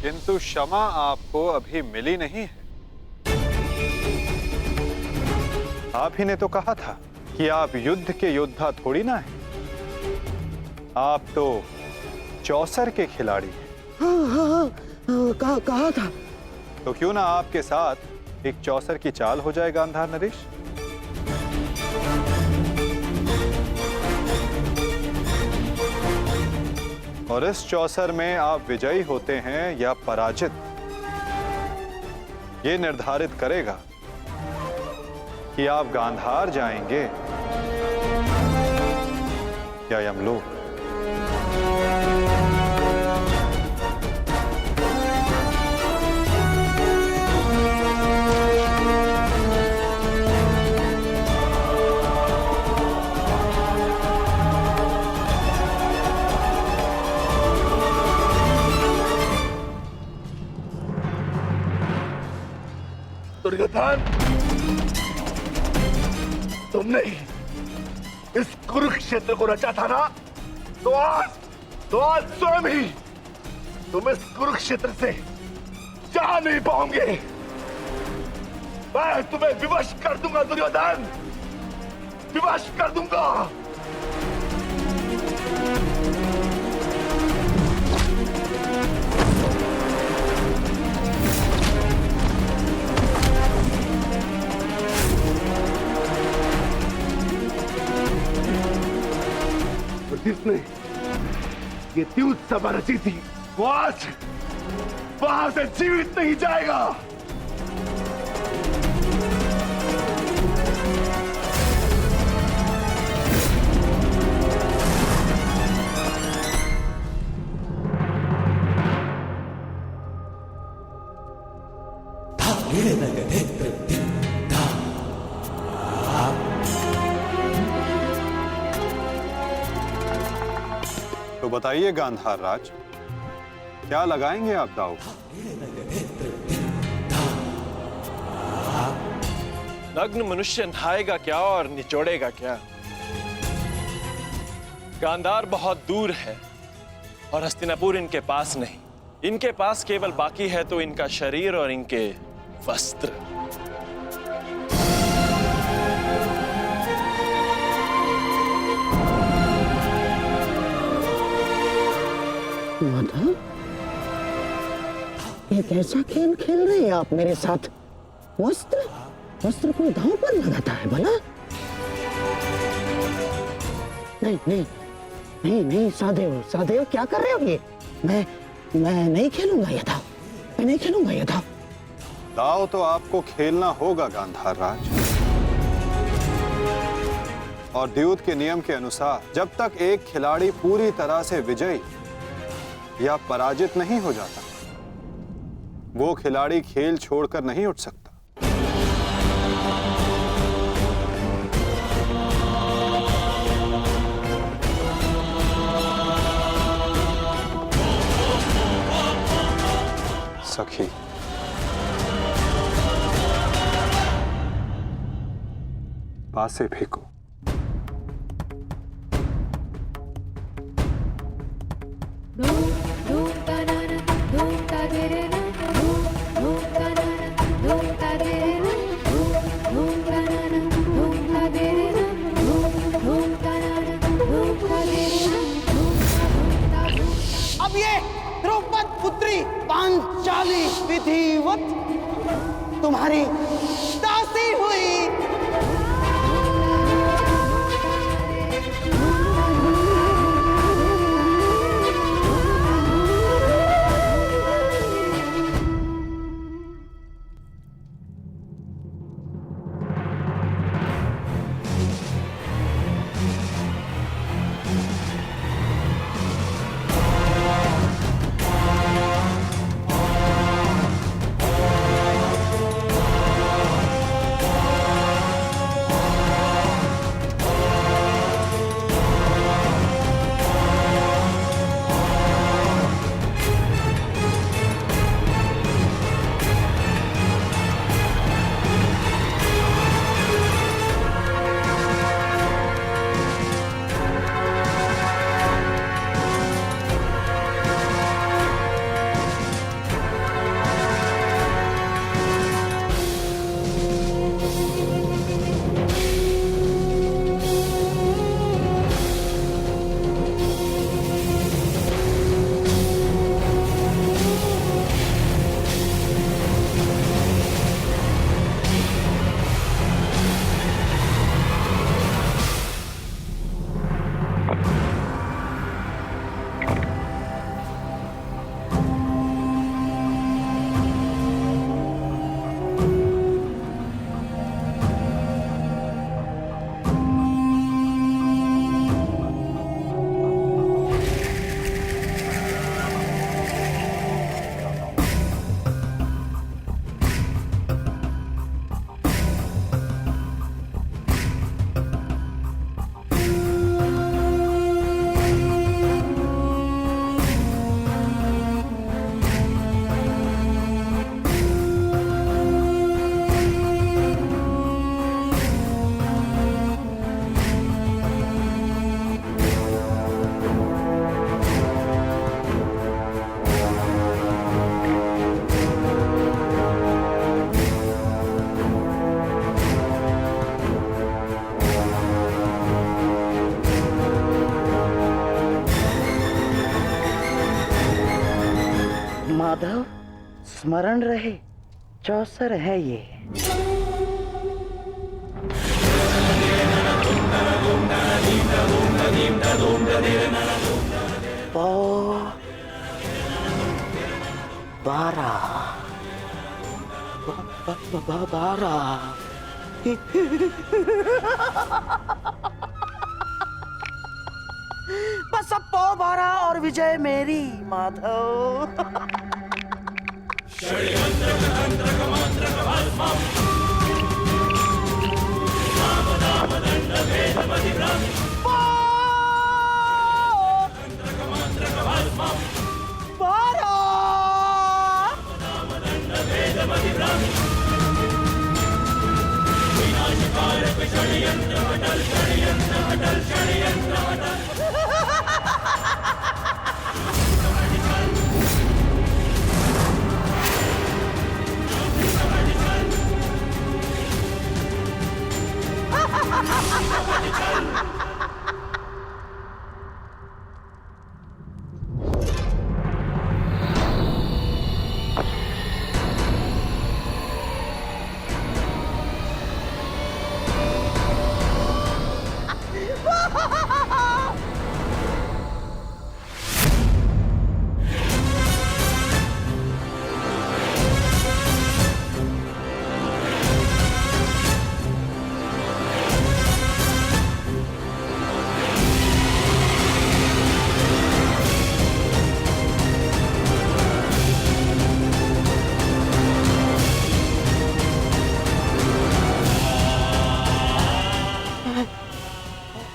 किंतु क्षमा आपको अभी मिली नहीं है। आप ही ने तो कहा था कि आप युद्ध के योद्धा थोड़ी ना हैं। आप तो चौसर के खिलाड़ी हैं। हाँ, कहा था। तो क्यों ना आपके साथ एक चौसर की चाल हो जाए गांधार नरेश। और इस चौसर में आप विजयी होते हैं या पराजित, ये निर्धारित करेगा कि आप गांधार जाएंगे या यमलोक। दुर्योधन, तुमने इस कुरुक्षेत्र को रचा था ना, तो आज स्वयं ही तुम इस कुरुक्षेत्र से जा नहीं पाओगे। मैं तुम्हें विवश कर दूंगा दुर्योधन, विवश कर दूंगा। जिसने ये द्यूत सभा रची थी, वो आज वहां से जीवित नहीं जाएगा। तो बताइए गांधार राज, क्या लगाएंगे आप दाव? नग्न मनुष्य नहाएगा क्या और निचोड़ेगा क्या? गांधार बहुत दूर है और हस्तिनापुर इनके पास नहीं। इनके पास केवल बाकी है तो इनका शरीर और इनके वस्त्र। माधव, ये कैसा खेल खेल रहे हैं आप मेरे साथ? वस्त्र कोई दांव पर लगाता है भला? नहीं, सादेव क्या कर रहे हो ये? मैं नहीं खेलूंगा ये दांव, मैं नहीं खेलूंगा ये दांव। दाव तो आपको खेलना होगा गांधार राज। और द्यूत के नियम के अनुसार जब तक एक खिलाड़ी पूरी तरह से विजयी या पराजित नहीं हो जाता, वो खिलाड़ी खेल छोड़कर नहीं उठ सकता। सखी, पासे फेंको। अब ये द्रौपद पुत्री पांचाली विधिवत तुम्हारी दासी हुई। माधव, स्मरण रहे, चौसर है ये। पौ 12 बस अब पौ 12 और विजय मेरी माधव।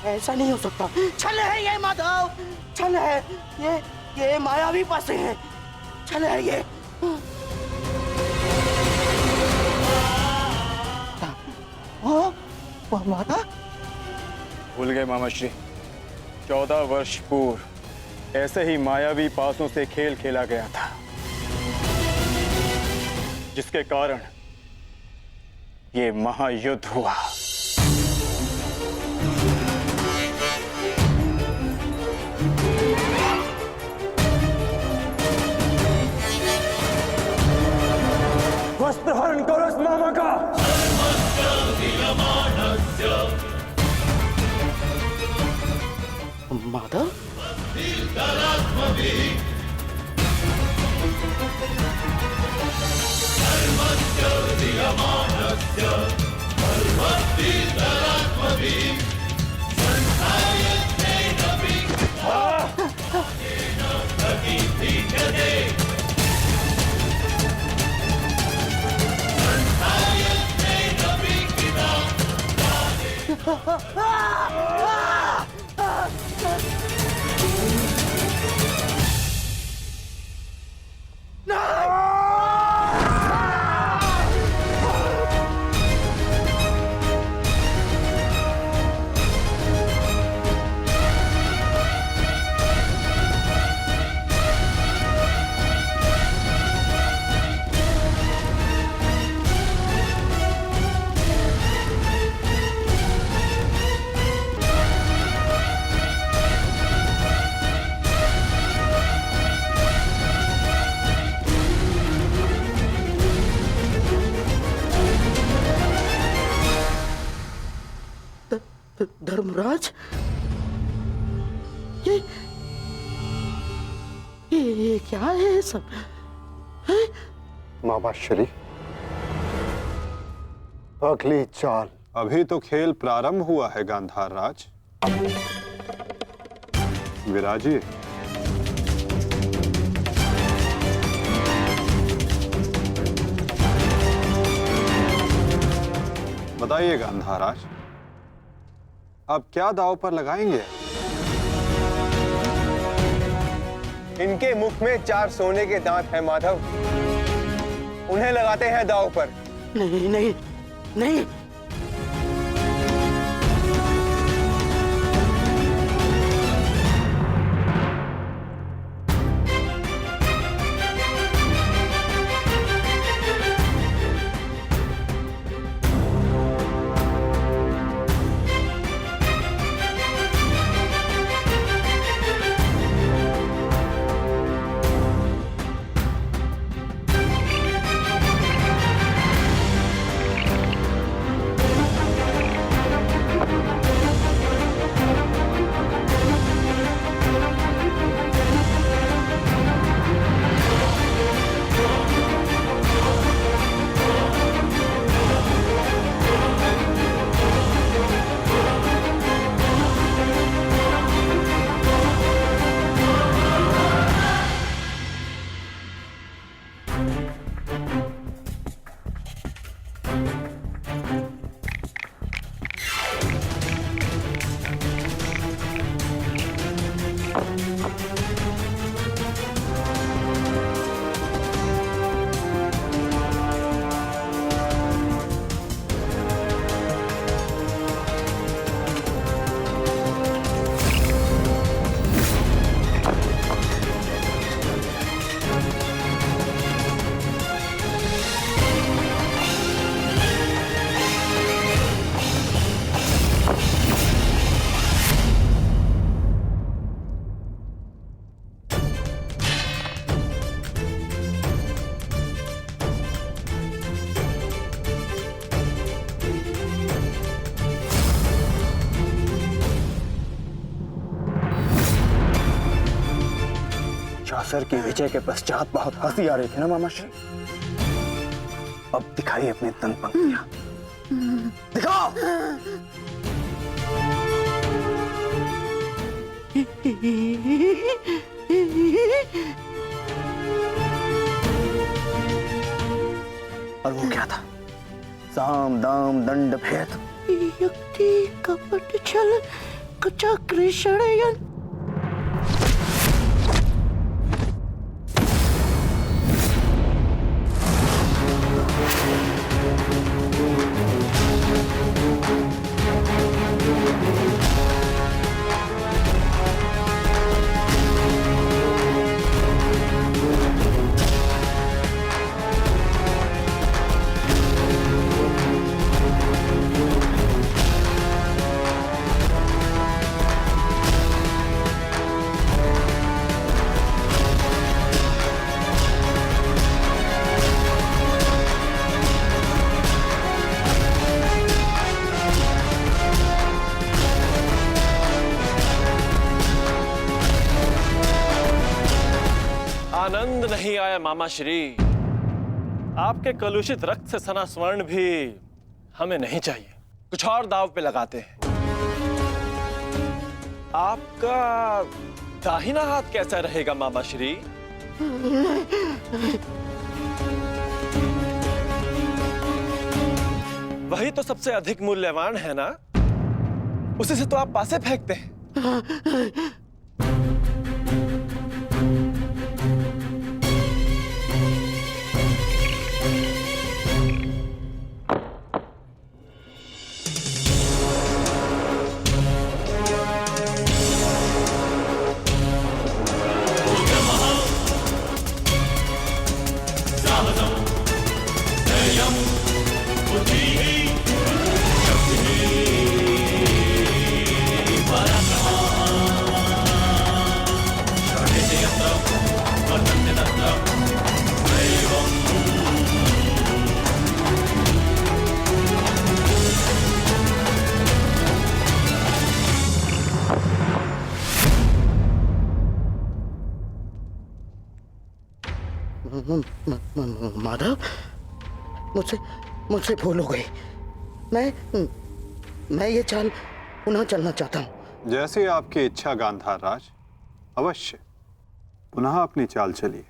ऐसा नहीं हो सकता। छल है ये माधव, छल है ये मायावी पासे है, छल है ये। माता भूल गए मामा श्री, 14 वर्ष पूर्व ऐसे ही मायावी पासों से खेल खेला गया था, जिसके कारण ये महायुद्ध हुआ। वस्त्र हरण करो इस मामा का। माधव, धर्मराज, ये क्या है सब? मामा श्री, अगली चाल। अभी तो खेल प्रारंभ हुआ है गांधार राज। विराजिए। बताइए गांधार राज, अब क्या दांव पर लगाएंगे? इनके मुख में 4 सोने के दांत हैं माधव, उन्हें लगाते हैं दांव पर। नहीं नहीं नहीं, असुर की विजय के पश्चात बहुत हंसी आ रही थी ना मामाश्री, अब दिखाई अपने तन पंक्तियां, दिखाओ। और वो क्या था? साम दाम दंड भेद, युक्ति कपट छल कुचक्र षड्यंत्र। आनंद नहीं आया मामाश्री। आपके कलुषित रक्त से सना स्वर्ण भी हमें नहीं चाहिए। कुछ और दाव पे लगाते हैं। आपका दाहिना हाथ कैसा रहेगा मामाश्री? वही तो सबसे अधिक मूल्यवान है ना, उसी से तो आप पासे फेंकते हैं। माधव, मुझसे भूल हो गई। मैं ये चाल पुनः चलना चाहता हूँ। जैसी आपकी इच्छा गांधार राज, अवश्य पुनः अपनी चाल चलिए।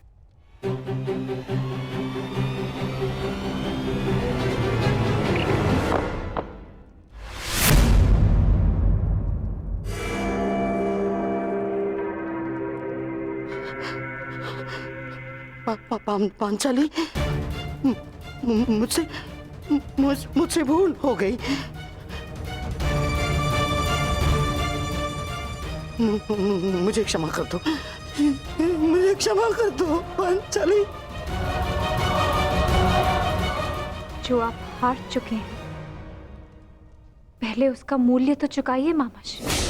पांचाली, मुझसे भूल हो गई। मुझे क्षमा कर दो, मुझे क्षमा कर दो पांचाली। जो आप हार चुके हैं, पहले उसका मूल्य तो चुकाइए मामाश्री।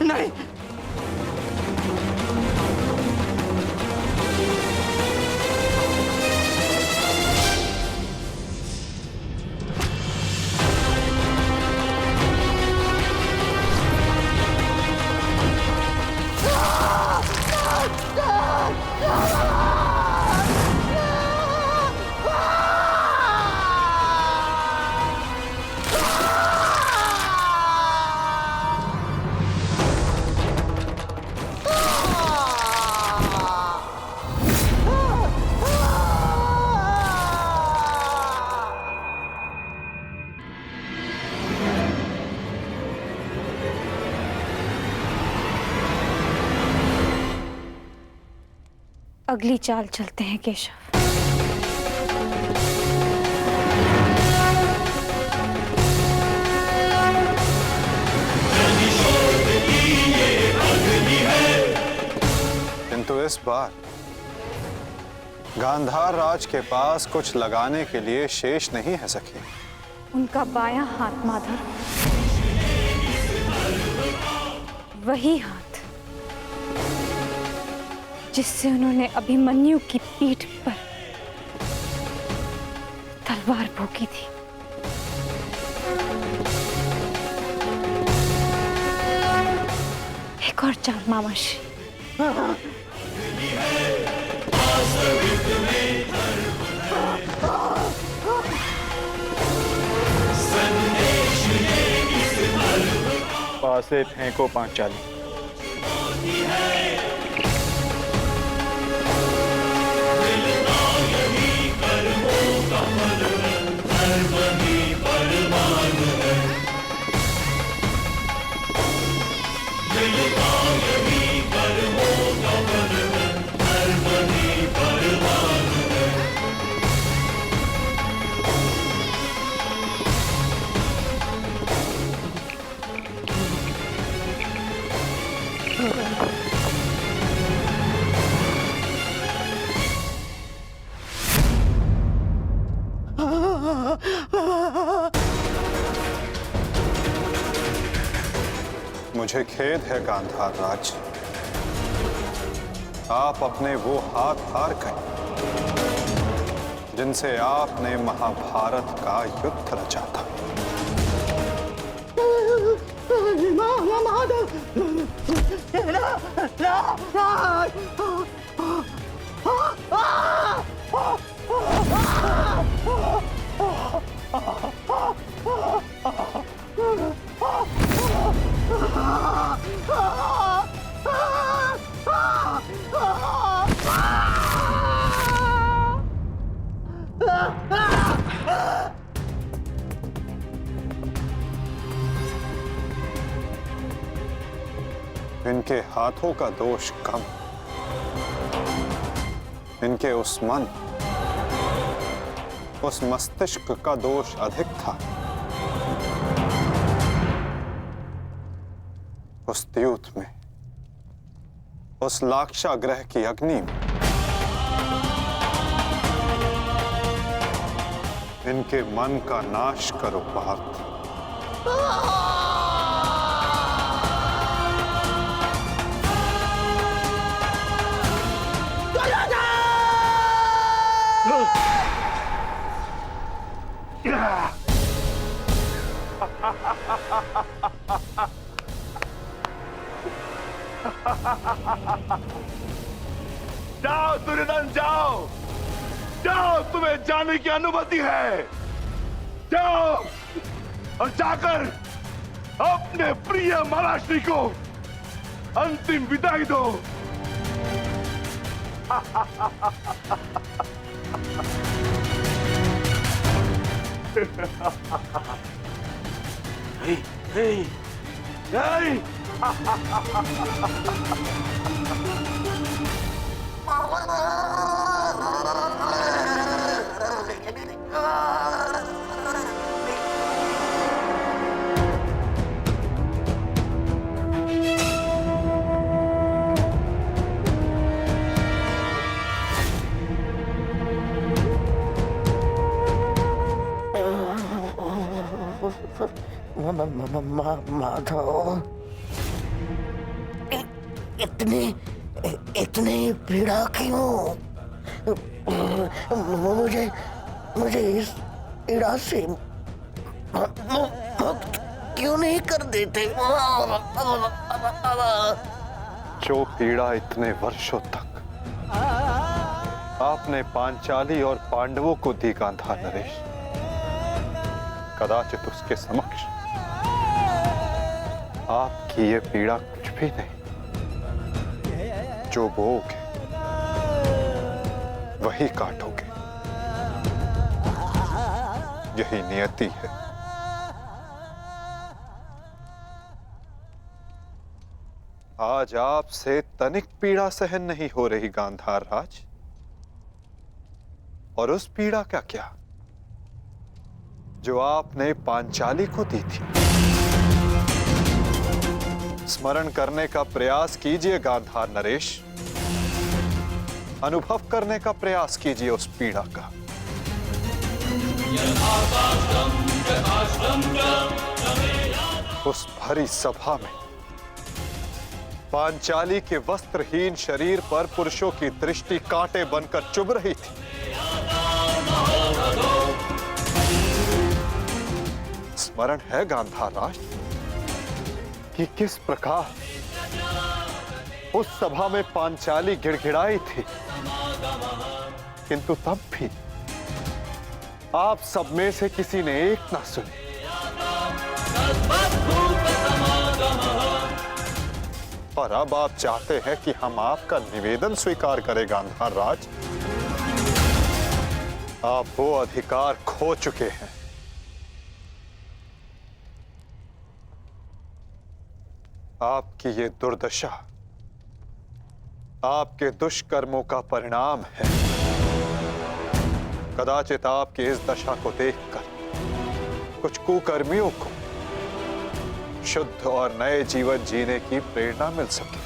नहीं, अगली चाल चलते हैं केशव। किंतु इस बार गांधार राज के पास कुछ लगाने के लिए शेष नहीं है सखी। उनका बायां हाथ माधव, वही हाथ जिससे उन्होंने अभिमन्यु की पीठ पर तलवार भोंकी थी। एक और चाल मामाश्री। पासे फेंको पांचाली। मुझे खेद है गांधार राज, आप अपने वो हाथ हार गए जिनसे आपने महाभारत का युद्ध रचा था। इनके हाथों का दोष कम, इनके उस मन, उस मस्तिष्क का दोष अधिक था। उस द्यूत में, उस लाक्षागृह की अग्नि में इनके मन का नाश करो पार्थ। जाओ दुर्योधन, जाओ जाओ, तुम्हें जाने की अनुमति है। जाओ और जाकर अपने प्रिय महाराष्ट्री को अंतिम विदाई दो। नहीं, नहीं, माधव, इतनी पीड़ा क्यों? मुझे इस पीड़ा से मुक्त क्यों नहीं कर देते? जो पीड़ा इतने वर्षों तक आपने पांचाली और पांडवों को दी गांधार नरेश, कदाचित उसके समक्ष आपकी ये पीड़ा कुछ भी नहीं। जो बोओगे वही काटोगे, यही नियति है। आज आपसे तनिक पीड़ा सहन नहीं हो रही गांधार राज, और उस पीड़ा का क्या जो आपने पांचाली को दी थी। स्मरण करने का प्रयास कीजिए गांधार नरेश, अनुभव करने का प्रयास कीजिए उस पीड़ा का। उस भरी सभा में पांचाली के वस्त्रहीन शरीर पर पुरुषों की दृष्टि कांटे बनकर चुभ रही थी। स्मरण है गांधार राज कि किस प्रकार उस सभा में पांचाली गिड़गिड़ाई थी, किंतु तब भी आप सब में से किसी ने एक ना सुनी। और अब आप चाहते हैं कि हम आपका निवेदन स्वीकार करें गांधार राज। आप वो अधिकार खो चुके हैं। आपकी ये दुर्दशा आपके दुष्कर्मों का परिणाम है। कदाचित आपकी इस दशा को देखकर कुछ कुकर्मियों को शुद्ध और नए जीवन जीने की प्रेरणा मिल सके।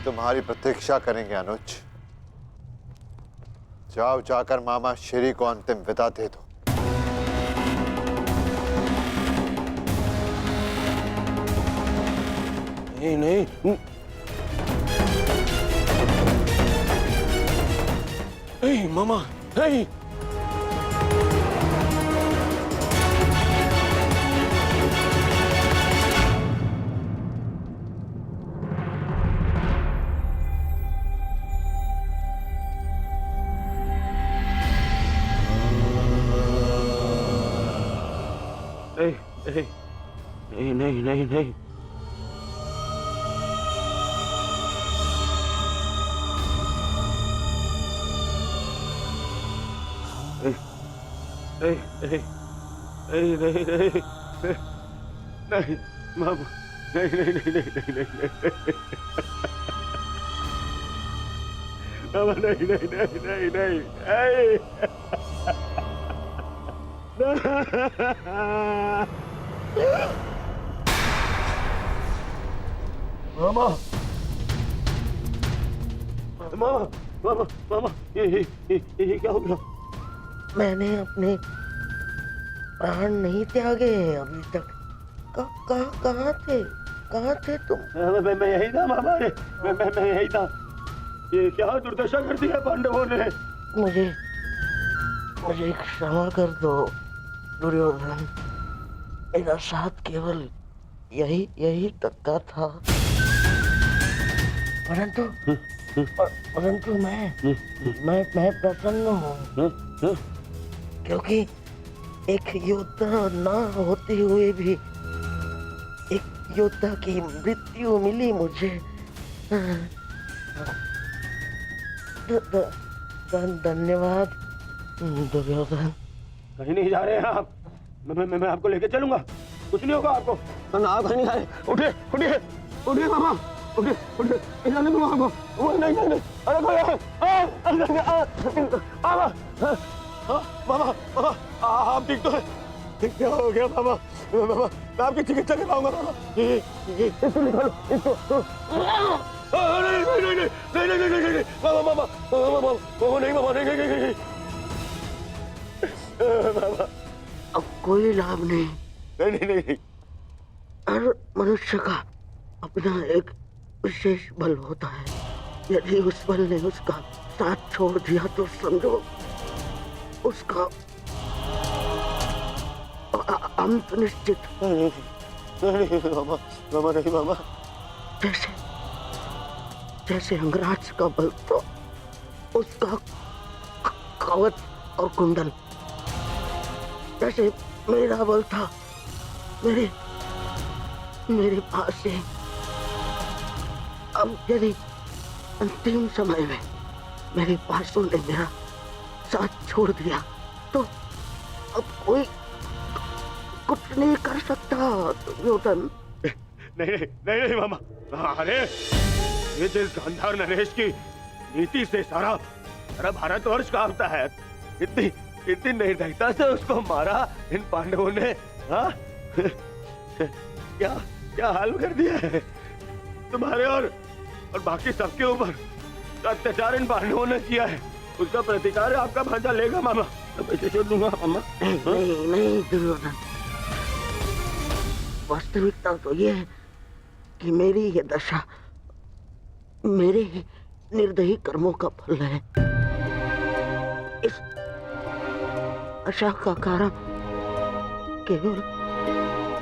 तुम्हारी प्रतीक्षा करेंगे अनुज। जाओ, जाकर मामा श्री को अंतिम विदा दे दो। नहीं नहीं, नहीं मामा, नहीं। नहीं नहीं नहीं नहीं, नहीं नहीं नहीं नहीं मामा, नहीं नहीं नहीं नहीं नहीं मामा, नहीं नहीं नहीं नहीं नहीं मामा, मामा, मामा, मामा, ये क्या हो गया? मैंने अपने प्राण नहीं त्यागे हैं अभी तक। कहाँ थे तुम? मैं यही था मामा, मैं यही था। ये क्या दुर्दशा कर दी है पांडवों ने? मुझे क्षमा कर दो दुर्योधन। मेरा साथ केवल यही तक था, परंतु मैं प्रसन्न हूँ, क्योंकि एक योद्धा ना होते हुए भी एक योद्धा की मृत्यु मिली मुझे। धन्यवाद दुर्योधन। कहीं नहीं जा रहे हैं आप। मैं आपको लेके चलूंगा, कुछ नहीं होगा आपको। आप कहीं नहीं जा रहे। उठिए उठिए उठिए मामा, उठिए उठिए, जाने दो आपको। नहीं नहीं नहीं, अरे मामा, मामा आप ठीक तो है? क्या हो गया मामा? मामा मैं आपकी चिकित्सा करवाऊंगा मामा। इसको निकालो, इसको। नहीं नहीं नहीं नहीं नहीं नहीं नहीं, मामा मामा मामा नहीं, मामा नहीं नहीं नहीं मामा। अब कोई लाभ नहीं। नहीं नहीं नहीं, हर मनुष्य का अपना एक विशेष बल होता है। यदि उस बल ने उसका साथ छोड़ दिया तो समझो उसका अंत निश्चित। नहीं मामा, मामा नहीं मामा। जैसे अंगराज का बल तो उसका कवच और कुंडल, जैसे मेरा बल था मेरे पास से। अब यदि अंतिम समय में मेरे पासों ने मेरा साथ छोड़ दिया तो अब कुछ नहीं कर सकता दुर्योधन। नहीं नहीं नहीं नहीं मामा। अरे ये जिस गांधार नरेश की नीति से सारा भारतवर्ष कांपता है, इतनी इतनी निर्दयता से उसको मारा इन पांडवों ने। हाँ क्या क्या हाल कर दिया है तुम्हारे और बाकी सबके ऊपर। अत्याचार इन पांडवों ने किया है, उसका प्रतिकार आपका भांजा लेगा मामा। मैं छोड़ दूंगा मामा। नहीं नहीं दुर्योधन, वास्तविकता तो ये है कि मेरी ये दशा मेरे ही निर्दयी कर्मों का फल है। इस आशा का कारण केवल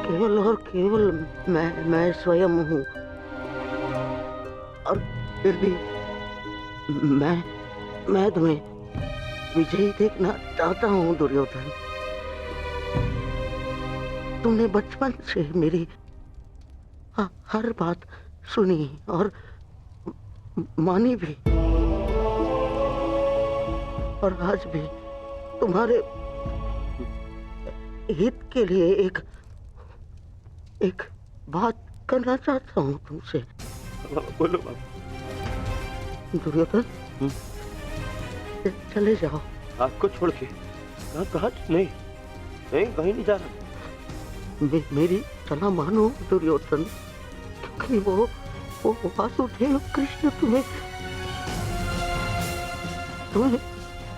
केवल और केवल मैं स्वयं हूँ। और फिर भी मैं तुम्हें विजयी देखना चाहता हूँ दुर्योधन। तुमने बचपन से मेरी हर बात सुनी और मानी भी, और आज भी तुम्हारे हित के लिए एक बात करना चाहता हूँ तुमसे। बोलो बाबा। दुर्योधन चले जाओ। आपको छोड़ के कहाँ? नहीं नहीं, कहीं नहीं जा रहा। मेरी सलाह मानो दुर्योधन, क्योंकि वो वासुदेव कृष्ण तुम्हें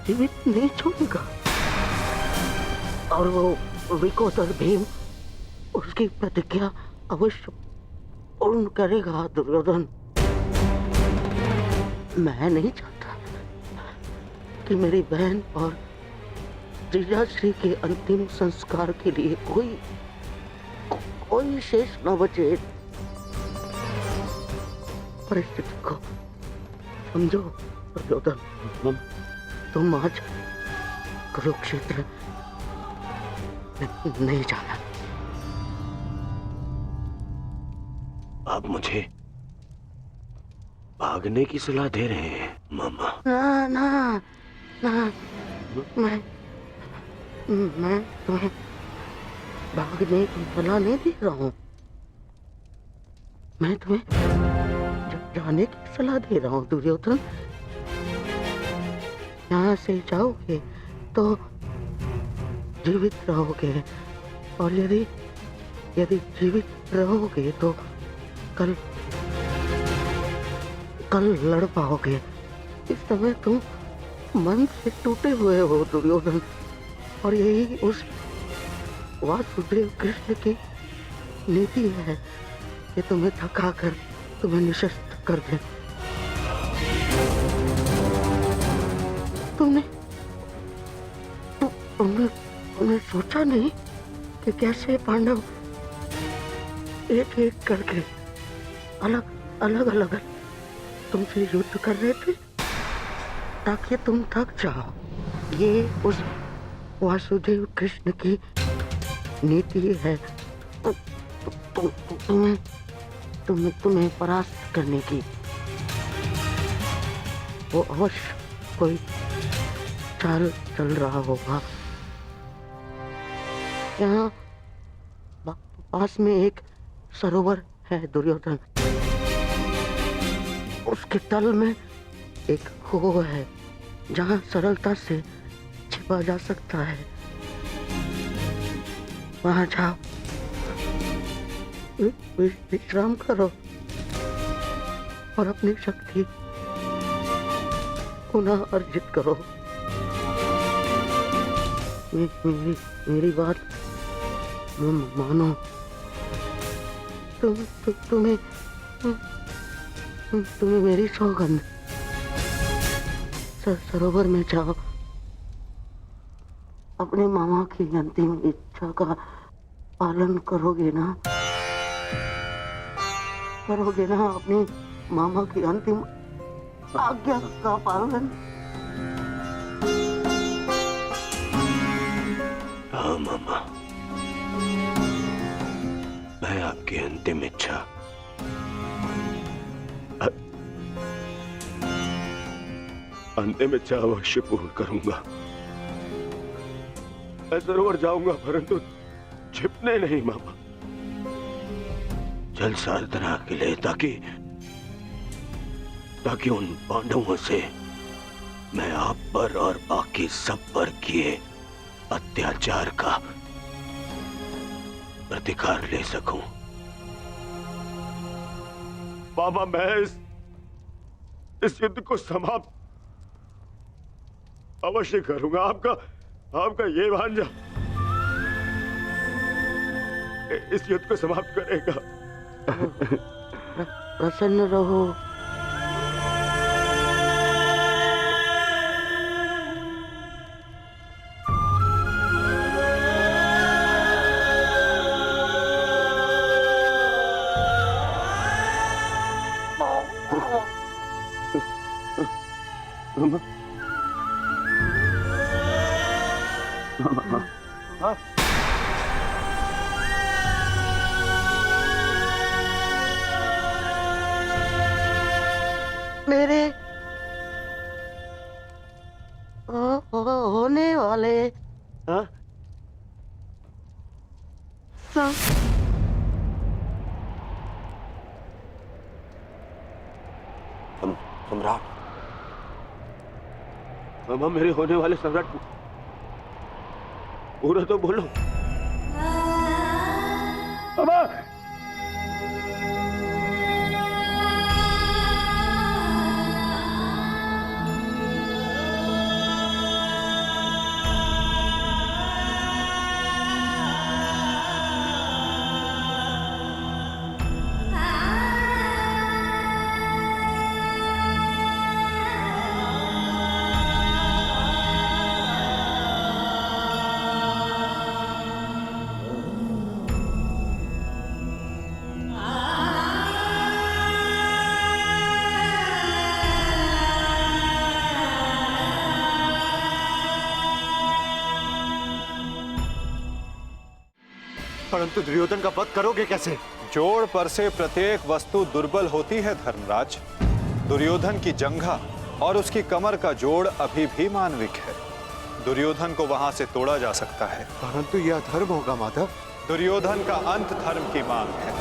जीवित नहीं छोड़ेगा, और वो विकोदर भीम उसकी प्रतिज्ञा अवश्य पूर्ण करेगा दुर्योधन। मैं नहीं चाहता कि मेरी बहन और जीजाश्री के अंतिम संस्कार के लिए कोई शेष न बचे। परिस्थिति को समझो दुर्योधन। तुम आज कुरुक्षेत्र नहीं जाना। आप मुझे भागने की सलाह दे रहे हैं मामा? ना ना ना, मैं तुम्हें भागने की सलाह नहीं दे रहा हूँ। मैं तुम्हें जाने की सलाह दे रहा हूँ दुर्योधन। यहाँ से जाओगे तो जीवित रहोगे, और यदि जीवित रहोगे तो कल लड़ पाओगे। इस समय तुम मन से टूटे हुए हो दुर्योधन, और यही उस वासुदेव कृष्ण की नीति है कि तुम्हें थकाकर तुम्हें निशस्त कर दे। तुमने सोचा नहीं कि कैसे पांडव एक एक करके अलग तुमसे युद्ध कर रहे थे ताकि तुम थक जाओ। ये उस वासुदेव कृष्ण की नीति है तुम्हें परास्त करने की। वो अवश्य कोई चाल चल रहा होगा। यहाँ पास में एक सरोवर है दुर्योधन, उसके तल में एक कुआं है जहाँ सरलता से छिपा जा सकता है। वहां जाओ, विश्राम करो और अपनी शक्ति पुनः अर्जित करो। मेरी बात मानो। तुम्हें मेरी सौगंध। सरोवर में जाओ, अपने मामा की अंतिम इच्छा का पालन करोगे ना? अपने मामा की अंतिम आज्ञा का पालन? हाँ मामा, मैं आपकी अंतिम इच्छा अवश्य पूर्ण करूंगा। मैं सरोवर जाऊंगा, परंतु छिपने नहीं मामा, जल साधना के लिए, ताकि उन पांडवों से मैं आप पर और बाकी सब पर किए अत्याचार का प्रतिकार ले सकूं। मामा, मैं इस युद्ध को समाप्त अवश्य करूंगा। आपका ये भांजा इस युद्ध को समाप्त करेगा। प्रसन्न रहो। मेरे होने वाले हाँ? सम्राट, मामा, मेरे होने वाले सम्राट पूरा तो बोलो। मामा, परंतु दुर्योधन का वध करोगे कैसे? जोड़ पर से प्रत्येक वस्तु दुर्बल होती है धर्मराज। दुर्योधन की जंघा और उसकी कमर का जोड़ अभी भी मानविक है। दुर्योधन को वहां से तोड़ा जा सकता है। परंतु यह धर्म होगा माधव। दुर्योधन का अंत धर्म की मांग है।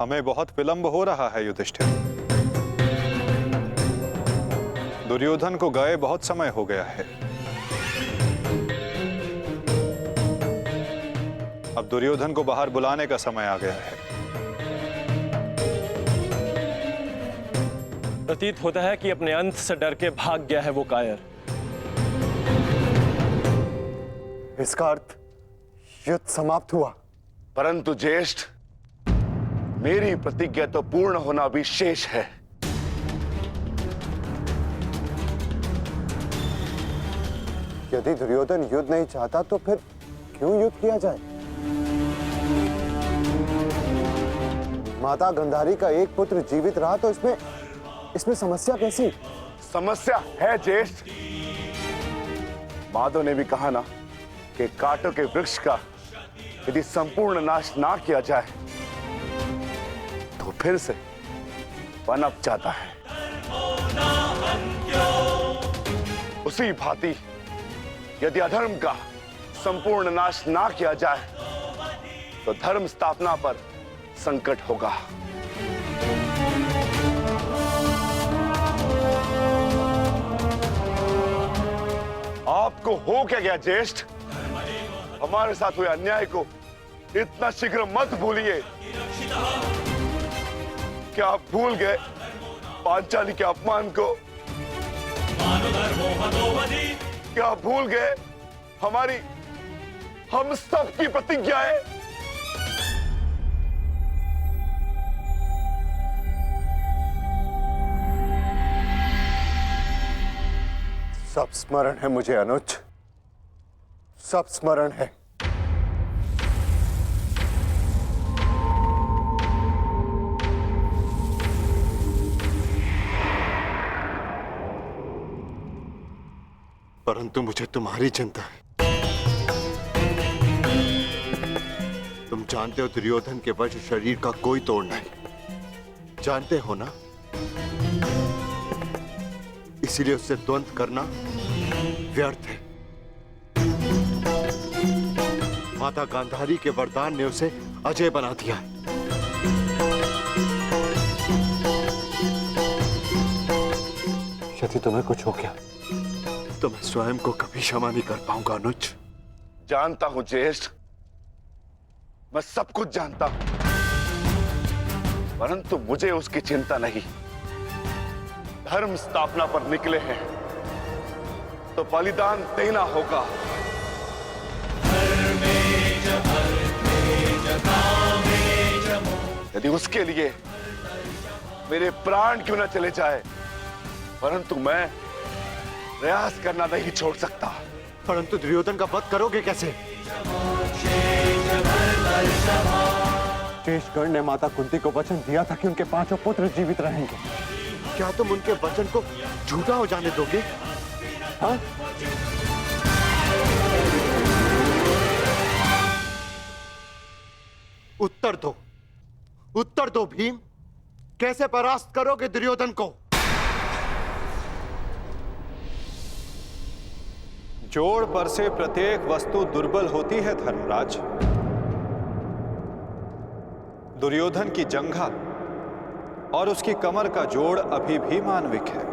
हमें बहुत विलंब हो रहा है युधिष्ठिर। दुर्योधन को गए बहुत समय हो गया है। अब दुर्योधन को बाहर बुलाने का समय आ गया है। प्रतीत होता है कि अपने अंत से डर के भाग गया है वो कायर। इसका अर्थ युद्ध समाप्त हुआ। परंतु ज्येष्ठ, मेरी प्रतिज्ञा तो पूर्ण होना भी शेष है। यदि दुर्योधन युद्ध नहीं चाहता तो फिर क्यों युद्ध किया जाए? माता गंधारी का एक पुत्र जीवित रहा तो इसमें समस्या कैसी? समस्या है ज्येष्ठ। माधव ने भी कहा ना कि कांटों के वृक्ष का यदि संपूर्ण नाश ना किया जाए तो फिर से पनप जाता है। उसी भांति यदि अधर्म का संपूर्ण नाश ना किया जाए तो धर्म स्थापना पर संकट होगा। आपको हो क्या गया ज्येष्ठ? हमारे साथ हुए अन्याय को इतना शीघ्र मत भूलिए। क्या आप भूल गए पांचाली के अपमान को? क्या आप भूल गए हम सब की प्रतिज्ञाएं? सब स्मरण है मुझे अनुज, सब स्मरण है। परंतु मुझे तुम्हारी चिंता है। तुम जानते हो दुर्योधन के वश शरीर का कोई तोड़ नहीं, जानते हो ना? इसीलिए उससे द्वंद्व करना व्यर्थ है। माता गांधारी के वरदान ने उसे अजय बना दिया है। यदि तुम्हें कुछ हो गया तो मैं स्वयं को कभी क्षमा नहीं कर पाऊंगा अनुज। जानता हूं ज्येष्ठ, मैं सब कुछ जानता हूं, परंतु मुझे उसकी चिंता नहीं। धर्म स्थापना पर निकले हैं तो बलिदान देना होगा। यदि उसके लिए मेरे प्राण क्यों न चले जाए, परंतु मैं प्रयास करना नहीं छोड़ सकता। परंतु दुर्योधन का वध करोगे कैसे? शेषगढ़ ने माता कुंती को वचन दिया था कि उनके 5 पुत्र जीवित रहेंगे। क्या तुम उनके वचन को झूठा हो जाने दोगे? हाँ? उत्तर दो, उत्तर दो भीम, कैसे परास्त करोगे दुर्योधन को? जोड़ पर से प्रत्येक वस्तु दुर्बल होती है धर्मराज। दुर्योधन की जंघा और उसकी कमर का जोड़ अभी भी मानविक है।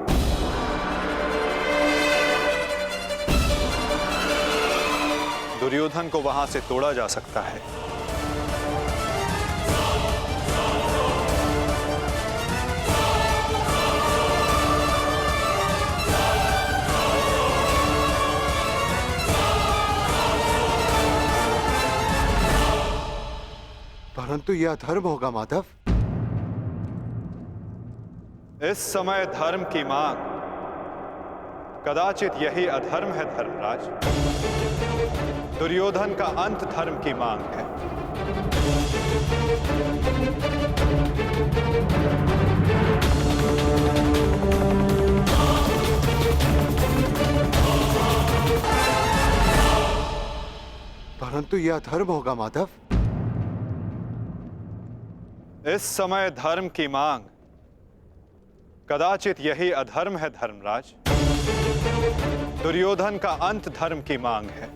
दुर्योधन को वहां से तोड़ा जा सकता है। परंतु यह अधर्म होगा माधव। इस समय धर्म की मांग, कदाचित यही अधर्म है धर्मराज। दुर्योधन का अंत धर्म की मांग है। परंतु यह अधर्म होगा माधव। इस समय धर्म की मांग, कदाचित यही अधर्म है धर्मराज। दुर्योधन का अंत धर्म की मांग है।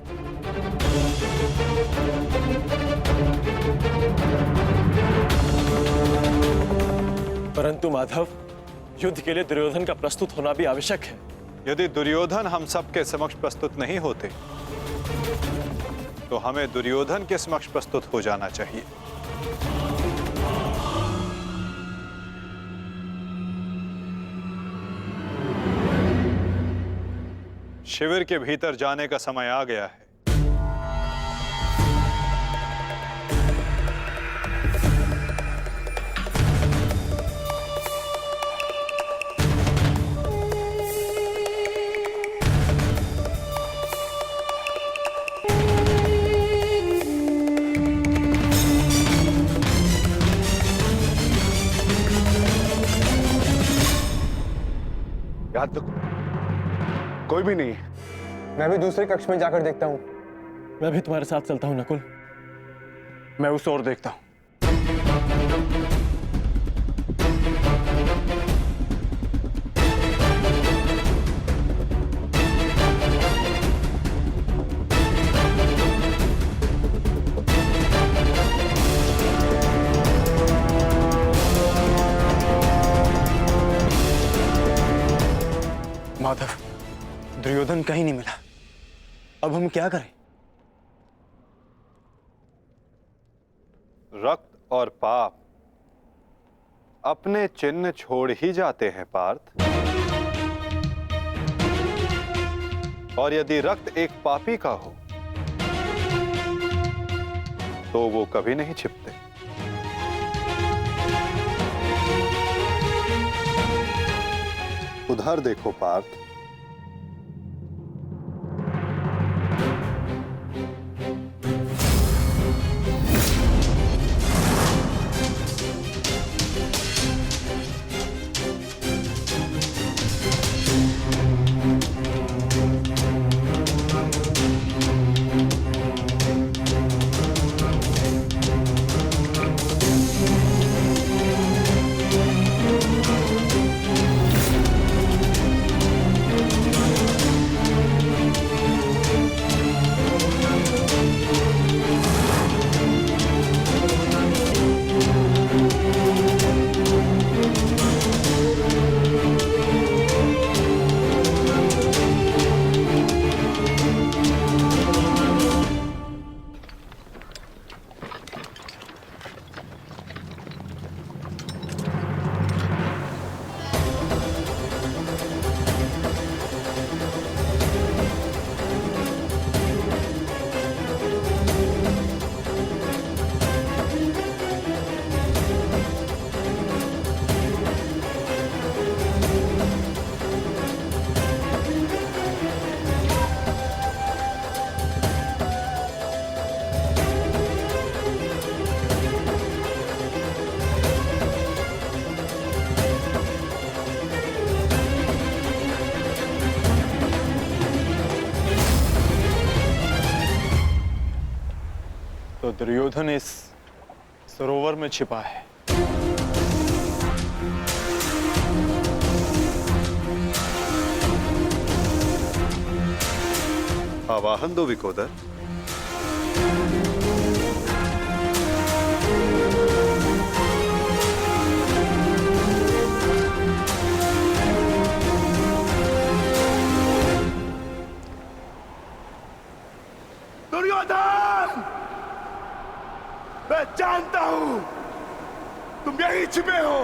परंतु माधव, युद्ध के लिए दुर्योधन का प्रस्तुत होना भी आवश्यक है। यदि दुर्योधन हम सबके समक्ष प्रस्तुत नहीं होते तो हमें दुर्योधन के समक्ष प्रस्तुत हो जाना चाहिए। शिविर के भीतर जाने का समय आ गया है। याद तो कोई भी नहीं है। मैं भी दूसरे कक्ष में जाकर देखता हूँ। मैं भी तुम्हारे साथ चलता हूँ नकुल। मैं उस ओर देखता हूं। माधव, दुर्योधन कहीं नहीं मिला। अब हम क्या करें? रक्त और पाप अपने चिन्ह छोड़ ही जाते हैं पार्थ। और यदि रक्त एक पापी का हो तो वो कभी नहीं छिपते। उधर देखो पार्थ, तो दुर्योधन इस सरोवर में छिपा है। आवाहन दो विकोदर। दुर्योधन, मैं जानता हूं तुम यहीं छिपे हो।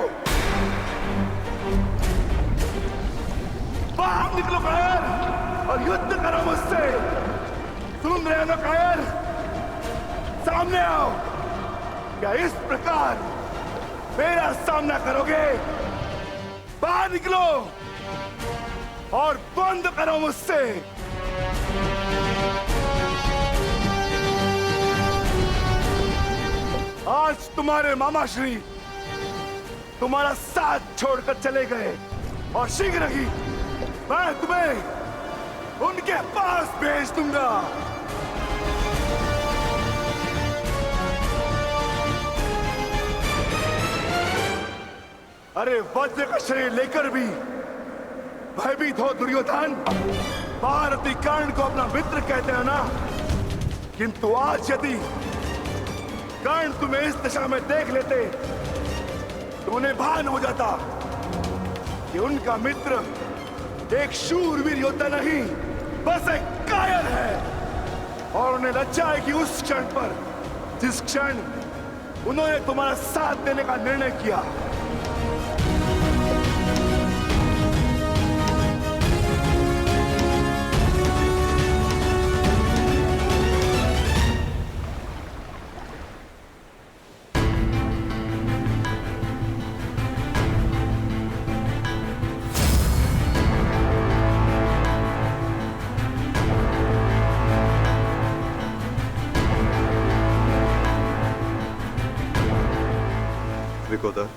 बाहर निकलो कायर और युद्ध करो मुझसे। सुन रहे हो ना कायर? सामने आओ। क्या इस प्रकार मेरा सामना करोगे? बाहर निकलो और बंद करो मुझसे। आज तुम्हारे मामा श्री तुम्हारा साथ छोड़कर चले गए और शीघ्र ही मैं तुम्हें उनके पास भेज दूंगा। अरे वज्र का शरीर लेकर भी भयभीत हो दुर्योधन। भारती कर्ण को अपना मित्र कहते हैं ना, किंतु आज यदि कर्ण तुम्हें इस दशा में देख लेते तो उन्हें भान हो जाता कि उनका मित्र एक शूरवीर योद्धा नहीं, बस एक कायर है। और उन्हें लज्जा है कि उस क्षण पर जिस क्षण उन्होंने तुम्हारा साथ देने का निर्णय किया। विकोदर,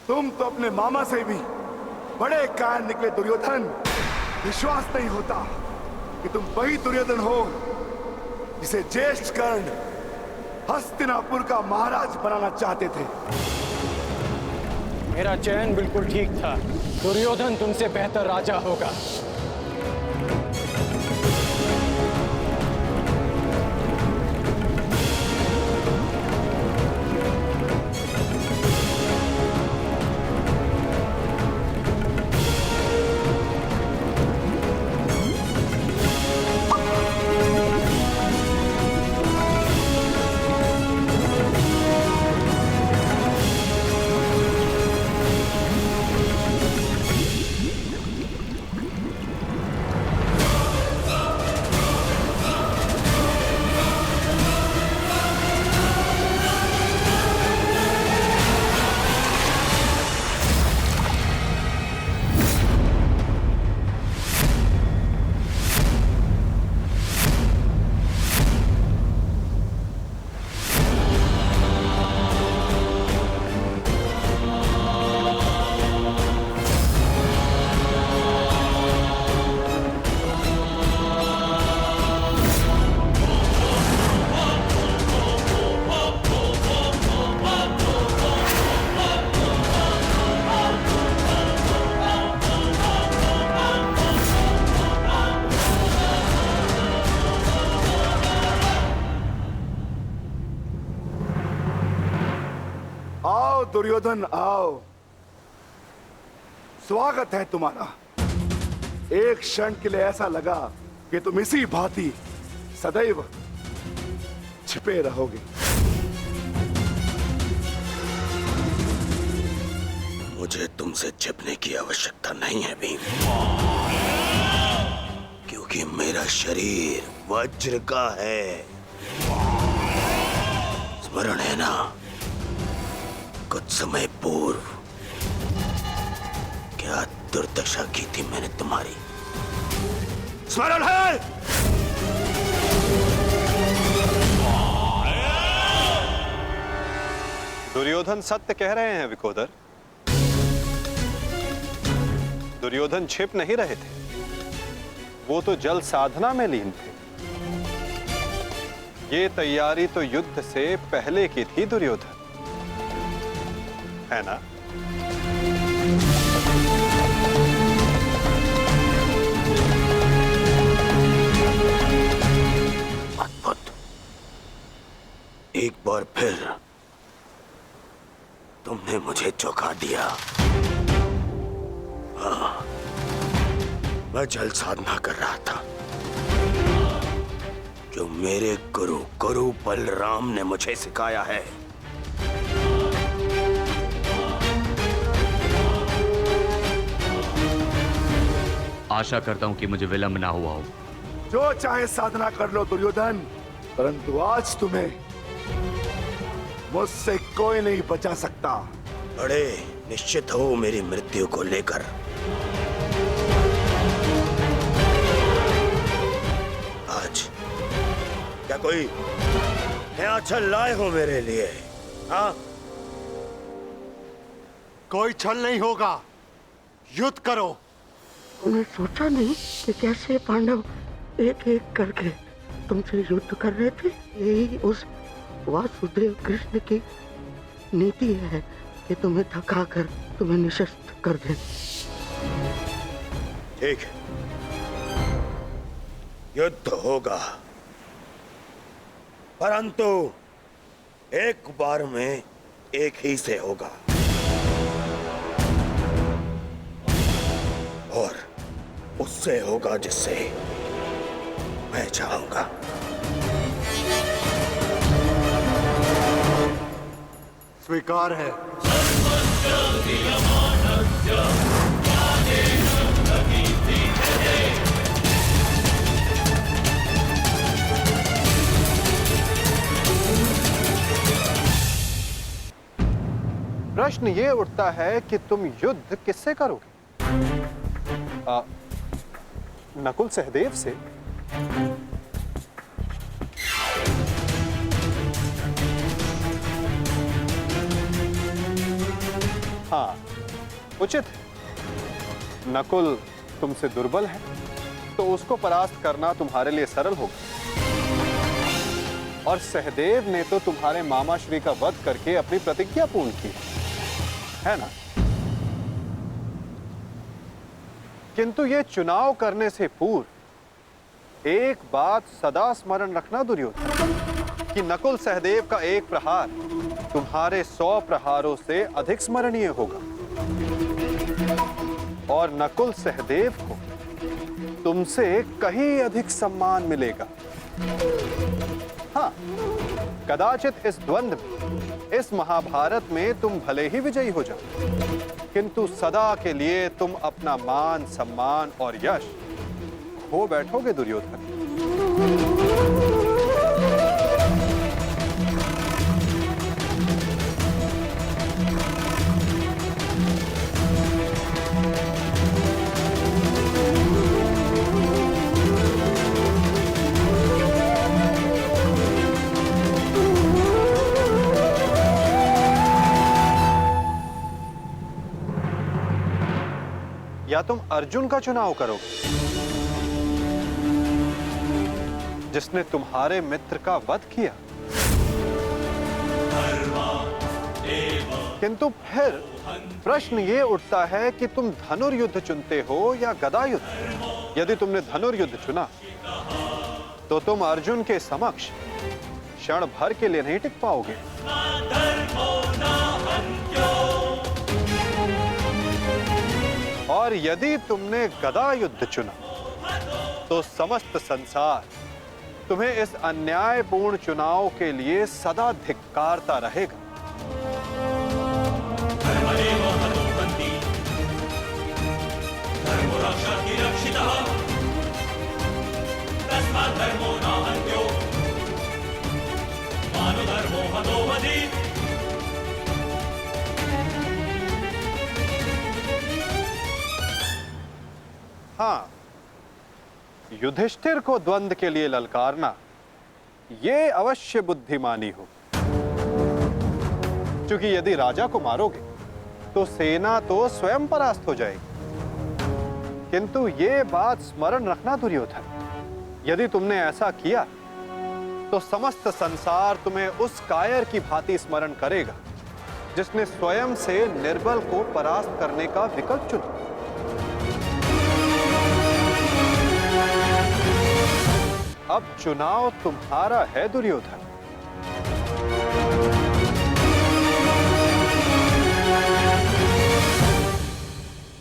तुम तो अपने मामा से भी बड़े कायर निकले दुर्योधन। विश्वास नहीं होता कि तुम वही दुर्योधन हो जिसे ज्येष्ठ कर्ण हस्तिनापुर का महाराज बनाना चाहते थे। मेरा चयन बिल्कुल ठीक था। दुर्योधन तुमसे बेहतर राजा होगा। दुर्योधन आओ, स्वागत है तुम्हारा। एक क्षण के लिए ऐसा लगा कि तुम इसी भांति सदैव छिपे रहोगे। मुझे तुमसे छिपने की आवश्यकता नहीं है भीम, क्योंकि मेरा शरीर वज्र का है। स्मरण है ना, कुछ समय पूर्व क्या दुर्दशा की थी मैंने तुम्हारी? स्मरण है? दुर्योधन सत्य कह रहे हैं विकोदर। दुर्योधन छिप नहीं रहे थे, वो तो जल साधना में लीन थे। ये तैयारी तो युद्ध से पहले की थी दुर्योधन, है ना? अद्भुत, एक बार फिर तुमने मुझे चौंका दिया। हाँ, मैं जल साधना कर रहा था जो मेरे गुरु बलराम ने मुझे सिखाया है। आशा करता हूं कि मुझे विलंब ना हुआ हो। जो चाहे साधना कर लो दुर्योधन, परंतु आज तुम्हें मुझसे कोई नहीं बचा सकता। बड़े निश्चित हो मेरी मृत्यु को लेकर। आज क्या कोई नया छल लाए हो मेरे लिए? हाँ, कोई छल नहीं होगा, युद्ध करो। तुमने सोचा नहीं कि कैसे पांडव एक एक करके तुमसे युद्ध कर रहे थे? यही उस वासुदेव कृष्ण की नीति है कि तुम्हें थकाकर तुम्हें निशस्त्र कर दे। ठीक है, युद्ध होगा, परंतु एक बार में एक ही से होगा, और उससे होगा जिससे मैं चाहूंगा। स्वीकार है। प्रश्न ये उठता है कि तुम युद्ध किससे करोगे? नकुल सहदेव से? हाँ, उचित है। नकुल तुमसे दुर्बल है, तो उसको परास्त करना तुम्हारे लिए सरल होगा। और सहदेव ने तो तुम्हारे मामा श्री का वध करके अपनी प्रतिज्ञा पूर्ण की है ना? किंतु ये चुनाव करने से पूर्व एक बात सदा स्मरण रखना दुर्योधन, कि नकुल सहदेव का एक प्रहार तुम्हारे 100 प्रहारों से अधिक स्मरणीय होगा, और नकुल सहदेव को तुमसे कहीं अधिक सम्मान मिलेगा। हाँ, कदाचित इस द्वंद्व में, इस महाभारत में तुम भले ही विजयी हो जाओ, किंतु सदा के लिए तुम अपना मान, सम्मान और यश खो बैठोगे दुर्योधन। या तुम अर्जुन का चुनाव करोगे, जिसने तुम्हारे मित्र का वध किया। किंतु फिर प्रश्न ये उठता है कि तुम धनुर्युद्ध चुनते हो या गदा युद्ध। यदि तुमने धनुर्युद्ध चुना तो तुम अर्जुन के समक्ष क्षण भर के लिए नहीं टिक पाओगे। पर यदि तुमने गदा युद्ध चुना तो समस्त संसार तुम्हें इस अन्यायपूर्ण चुनाव के लिए सदा धिक्कारता रहेगा। हाँ, युधिष्ठिर को द्वंद्व के लिए ललकारना ये अवश्य बुद्धिमानी हो, क्योंकि यदि राजा को मारोगे तो सेना तो स्वयं परास्त हो जाएगी। किंतु ये बात स्मरण रखना दुर्योधन, यदि तुमने ऐसा किया तो समस्त संसार तुम्हें उस कायर की भांति स्मरण करेगा जिसने स्वयं से निर्बल को परास्त करने का विकल्प चुना। अब चुनाव तुम्हारा है दुर्योधन।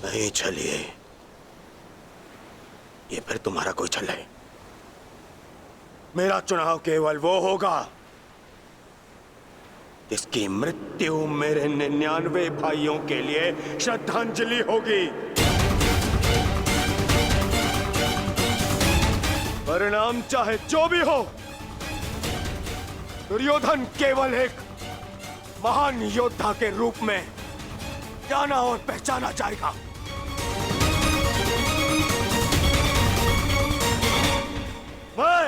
नहीं चलिए, ये फिर तुम्हारा कोई छल है। मेरा चुनाव केवल वो होगा जिसकी मृत्यु मेरे 99 भाइयों के लिए श्रद्धांजलि होगी। परिणाम चाहे जो भी हो, दुर्योधन केवल एक महान योद्धा के रूप में जाना और पहचाना जाएगा। मैं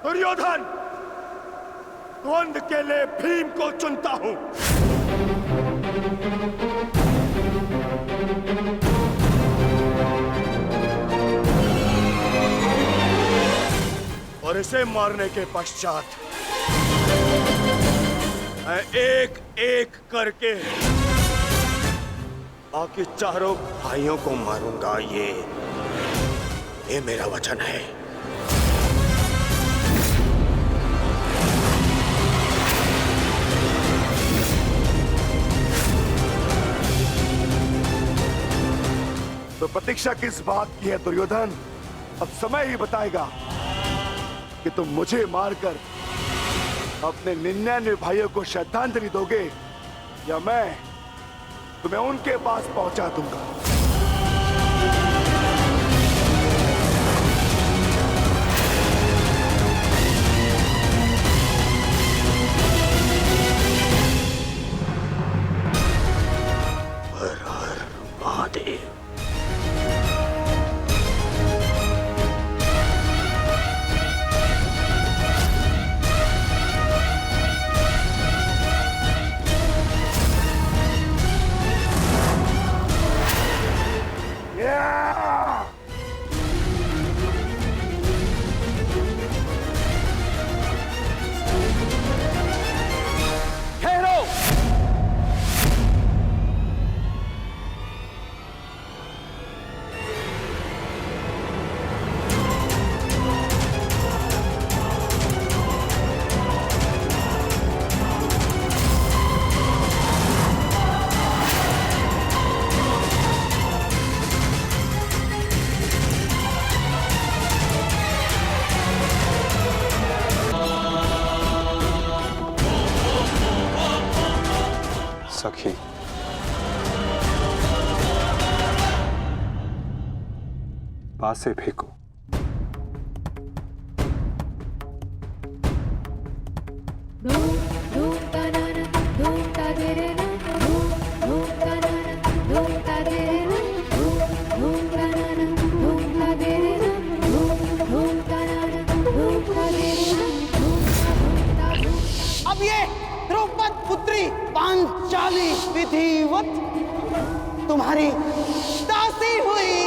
दुर्योधन द्वंद्व के लिए भीम को चुनता हूं। और इसे मारने के पश्चात मैं एक एक करके बाकी चारों भाइयों को मारूंगा। ये मेरा वचन है। तो प्रतीक्षा किस बात की है दुर्योधन? अब समय ही बताएगा कि तुम मुझे मारकर अपने 99 भाइयों को श्रद्धांजलि दोगे या मैं तुम्हें उनके पास पहुंचा दूंगा। हर हर महादेव। सखी, पासे फेंको। अब ये द्रौपद पुत्री पांचाली विधिवत तुम्हारी दासी हुई।